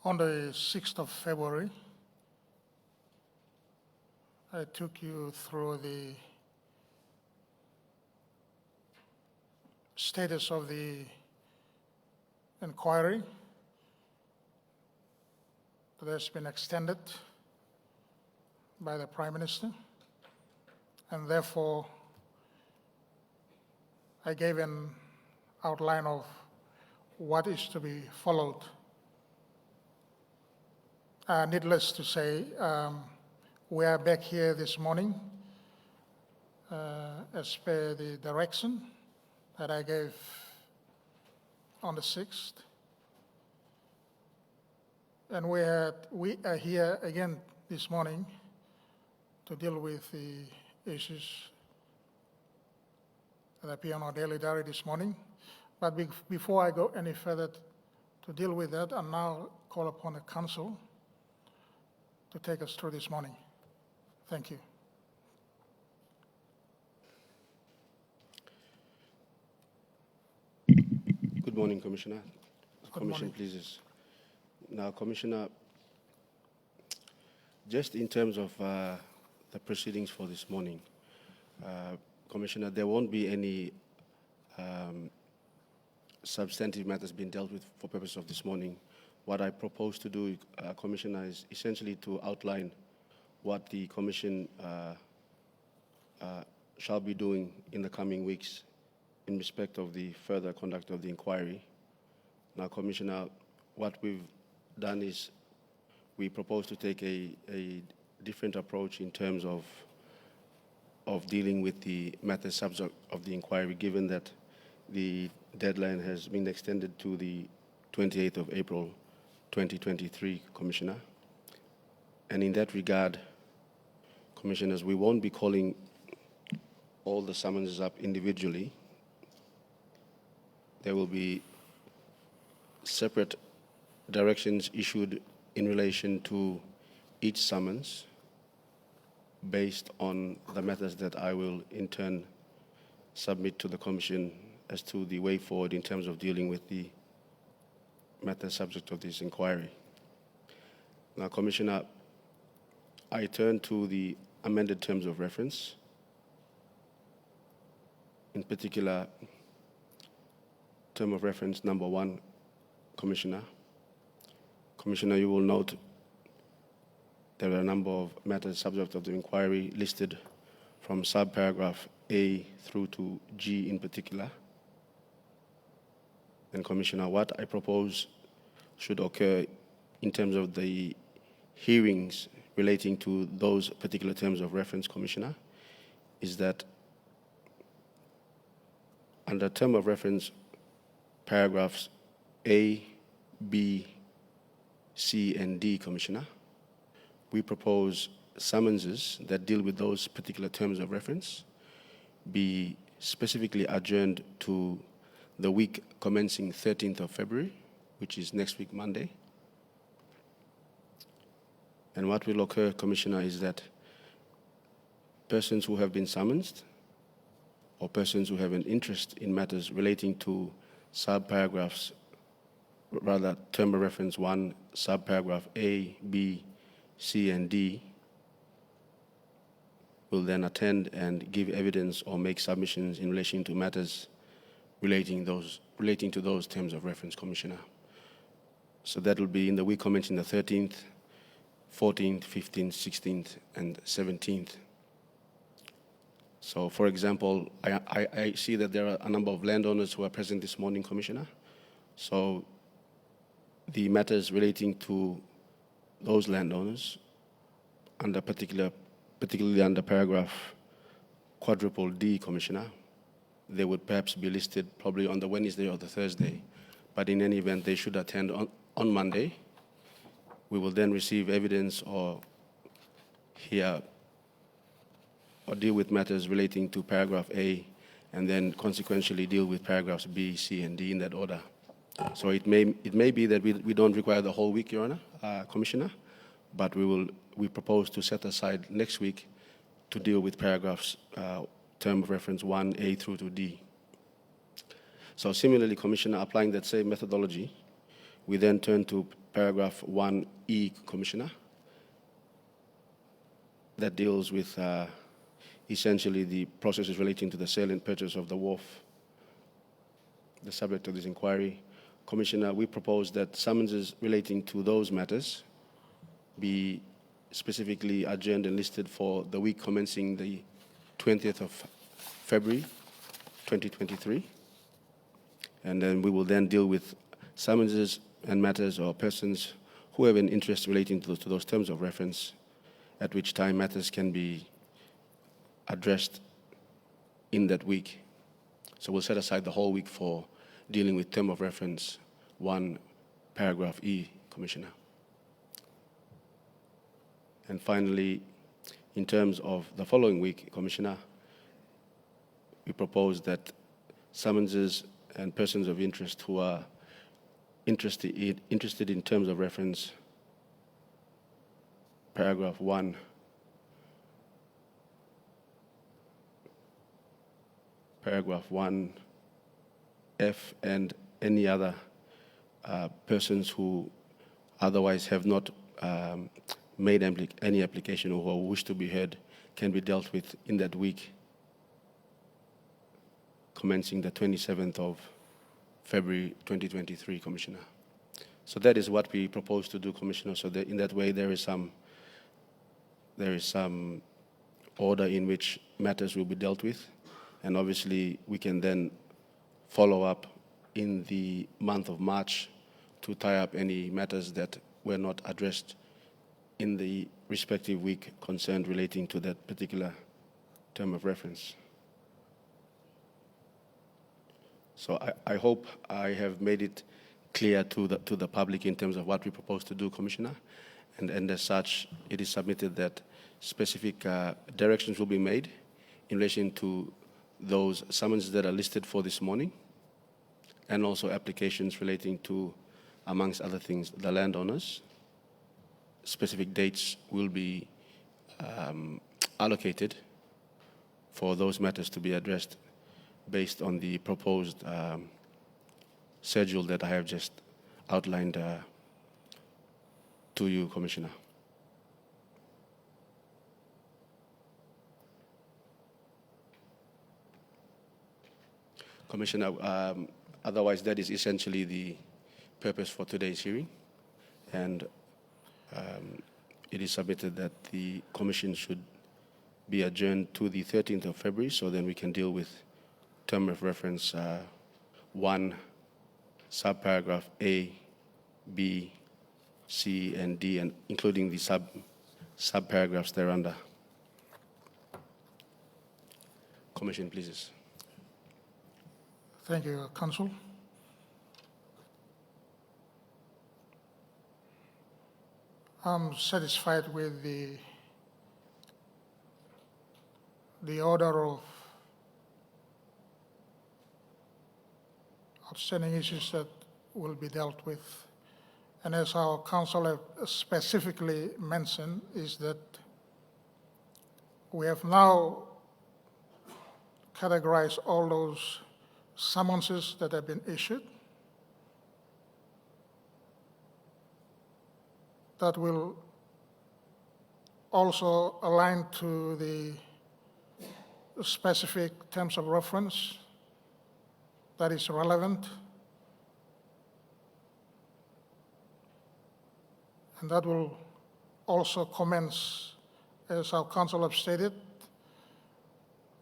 On the 6th of February, I took you through the status of the inquiry that has been extended by the Prime Minister, and therefore I gave an outline of what is to be followed. Needless to say, we are back here this morning as per the direction that I gave on the 6th. And we are here again this morning to deal with the issues that appear on our daily diary this morning. But before I go any further to deal with that, I'll now call upon the Council to take us through this morning. Thank you. Good morning, Commissioner. Commission morning. pleases. Now, Commissioner, just in terms of the proceedings for this morning, Commissioner, there won't be any substantive matters being dealt with for purpose of this morning. What I propose to do, Commissioner, is essentially to outline what the Commission shall be doing in the coming weeks in respect of the further conduct of the inquiry. Now, Commissioner, what we've done is we propose to take a different approach in terms of dealing with the matter subject of the inquiry, given that the deadline has been extended to the 28th of April 2023, Commissioner. And in that regard, Commissioners, we won't be calling all the summonses up individually. There will be separate directions issued in relation to each summons based on the matters that I will in turn submit to the Commission as to the way forward in terms of dealing with the matter subject of this inquiry. Now, Commissioner, I turn to the amended terms of reference. In particular, term of reference number 1, Commissioner. Commissioner, you will note there are a number of matters subject of the inquiry listed from subparagraph A through to G in particular. And Commissioner, what I propose should occur in terms of the hearings relating to those particular terms of reference, Commissioner, is that under term of reference paragraphs A, B, C, and D, Commissioner, we propose summonses that deal with those particular terms of reference be specifically adjourned to the week commencing 13th of February, which is next week, Monday. And what will occur, Commissioner, is that persons who have been summoned or persons who have an interest in matters relating to subparagraphs, rather term of reference 1, subparagraph A, B, C, and D, will then attend and give evidence or make submissions in relation to matters relating to those terms of reference, Commissioner. So that will be in the week commencing the 13th, 14th, 15th, 16th, and 17th. So, for example, I see that there are a number of landowners who are present this morning, Commissioner. So the matters relating to those landowners, particularly under paragraph quadruple D, Commissioner, they would perhaps be listed probably on the Wednesday or the Thursday. But in any event, they should attend on Monday. We will then receive evidence or hear or deal with matters relating to paragraph A, and then consequentially deal with paragraphs B, C, and D in that order. So it may be that we don't require the whole week, Your Honor, Commissioner, but we propose to set aside next week to deal with paragraphs term of reference 1A through to D. So similarly, Commissioner, applying that same methodology, We then turn to paragraph 1E, Commissioner, that deals with essentially the processes relating to the sale and purchase of the wharf, the subject of this inquiry. Commissioner, we propose that summonses relating to those matters be specifically adjourned and listed for the week commencing the 20th of February 2023. And then we will then deal with summonses and matters or persons who have an interest relating to those terms of reference, at which time matters can be addressed in that week. So we'll set aside the whole week for dealing with term of reference 1, paragraph E, Commissioner. And finally, in terms of the following week, Commissioner, we propose that summonses and persons of interest who are interested in terms of reference, paragraph 1, paragraph 1F, and any other persons who otherwise have not made any application or who wish to be heard can be dealt with in that week commencing the 27th of February 2023, Commissioner. So that is what we propose to do, Commissioner. So that in that way there is some order in which matters will be dealt with, and obviously we can then follow up in the month of March to tie up any matters that were not addressed in the respective week concerned relating to that particular term of reference. So I hope I have made it clear to the public in terms of what we propose to do, Commissioner, and as such, it is submitted that specific directions will be made in relation to those summonses that are listed for this morning, and also applications relating to, amongst other things, the landowners. Specific dates will be allocated for those matters to be addressed based on the proposed schedule that I have just outlined to you, Commissioner. Commissioner, otherwise that is essentially the purpose for today's hearing, and it is submitted that the Commission should be adjourned to the 13th of February, so then we can deal with term of reference 1, subparagraph A, B, C, and D, and including the subparagraphs thereunder. Commission, please. Thank you, Council. I'm satisfied with the order of outstanding issues that will be dealt with. And as our council have specifically mentioned, is that we have now categorized all those summonses that have been issued that will also align to the specific terms of reference that is relevant, and that will also commence, as our council have stated,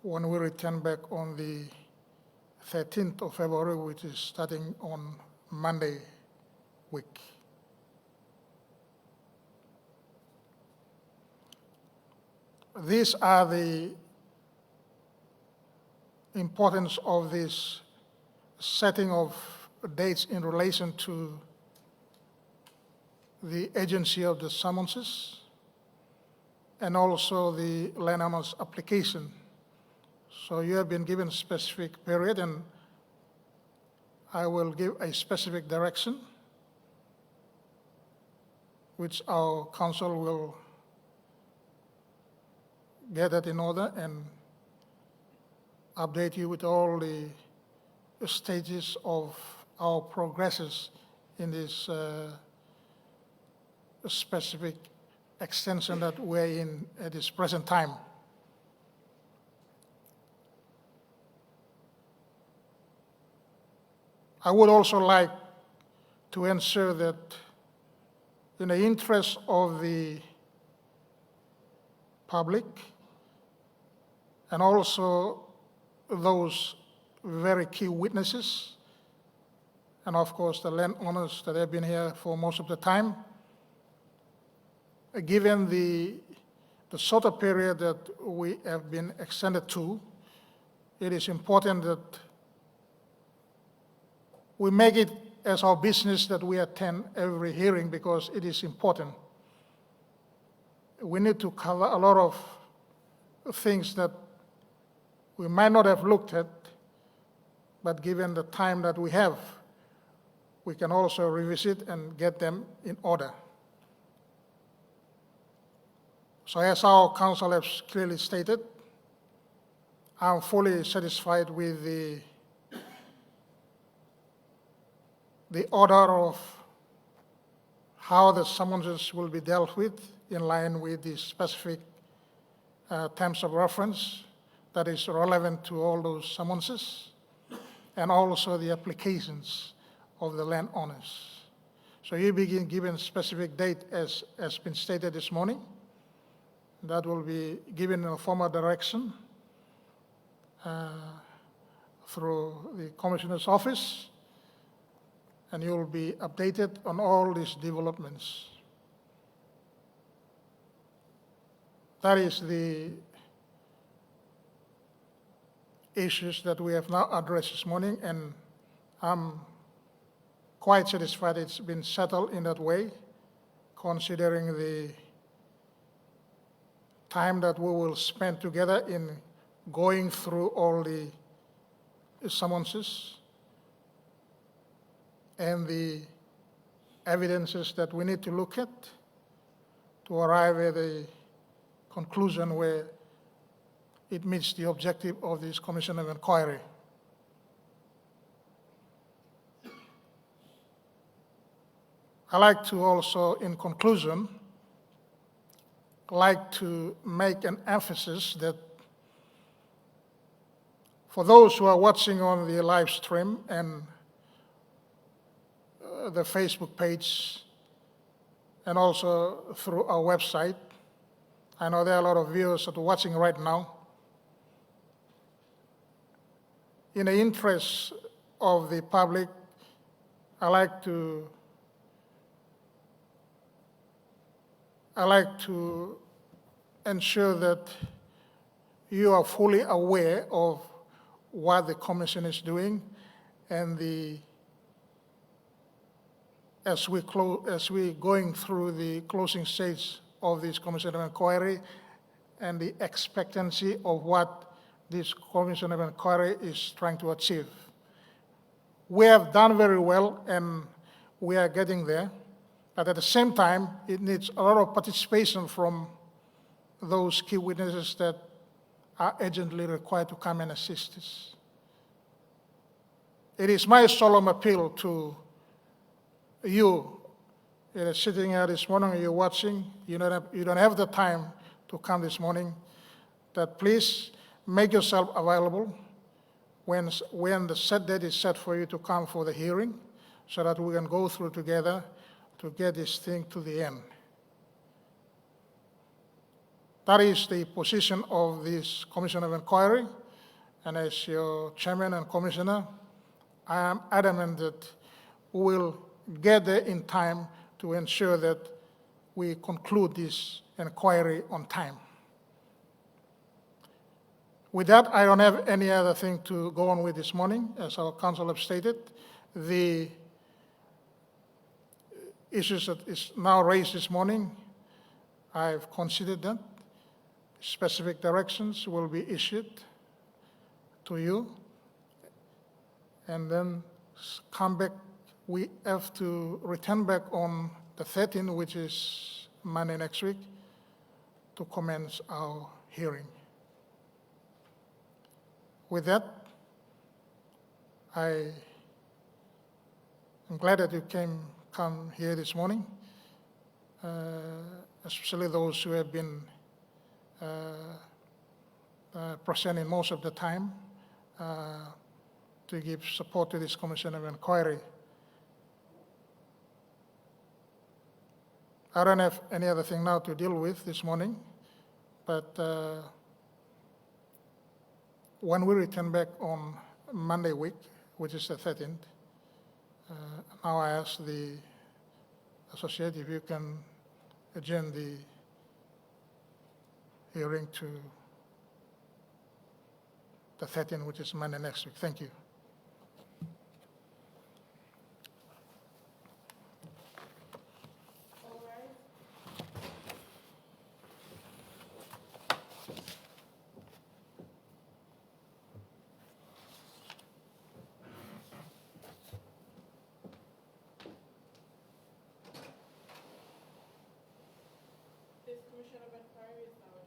when we return back on the 13th of February, which is starting on Monday week. These are the importance of this setting of dates in relation to the agency of the summonses and also the landowner's application. So you have been given a specific period, and I will give a specific direction which our council will get that in order and update you with all the stages of our progresses in this specific extension that we're in at this present time. I would also like to ensure that in the interest of the public and also those very key witnesses, and of course the landowners that have been here for most of the time, given the shorter period that we have been extended to, it is important that we make it as our business that we attend every hearing because it is important. We need to cover a lot of things that we might not have looked at, but given the time that we have, we can also revisit and get them in order. So as our council has clearly stated, I'm fully satisfied with the order of how the summonses will be dealt with in line with the specific terms of reference that is relevant to all those summonses, and also the applications of the landowners. So you begin given specific date as has been stated this morning. That will be given in a formal direction through the Commissioner's office, and you will be updated on all these developments. That is the issues that we have now addressed this morning, and I'm quite satisfied it's been settled in that way, considering the time that we will spend together in going through all the summonses and the evidences that we need to look at to arrive at a conclusion where it meets the objective of this Commission of Inquiry. I like to also, in conclusion, like to make an emphasis that for those who are watching on the live stream and the Facebook page and also through our website, I know there are a lot of viewers that are watching right now. In the interest of the public, I like to ensure that you are fully aware of what the Commission is doing and as we going through the closing stage of this Commission of Inquiry and the expectancy of what this Commission of Inquiry is trying to achieve. We have done very well and we are getting there, but at the same time, it needs a lot of participation from those key witnesses that are urgently required to come and assist us. It is my solemn appeal to you that are sitting here this morning and you're watching, you don't have the time to come this morning, that please make yourself available when the set date is set for you to come for the hearing so that we can go through together to get this thing to the end. That is the position of this Commission of Inquiry, and as your Chairman and Commissioner, I am adamant that we will get there in time to ensure that we conclude this inquiry on time. With that, I don't have any other thing to go on with this morning. As our council have stated, the issues that is now raised this morning, I've considered that. Specific directions will be issued to you, and then come back. We have to return back on the 13th, which is Monday next week, to commence our hearing. With that, I I'm glad that you come here this morning, especially those who have been presenting most of the time to give support to this commission of inquiry. I don't have any other thing now to deal with this morning, but when we return back on Monday week, which is the 13th, now I ask the associate if you can adjourn the hearing to the 13th, which is Monday next week. Thank you. This Commission of Inquiry is now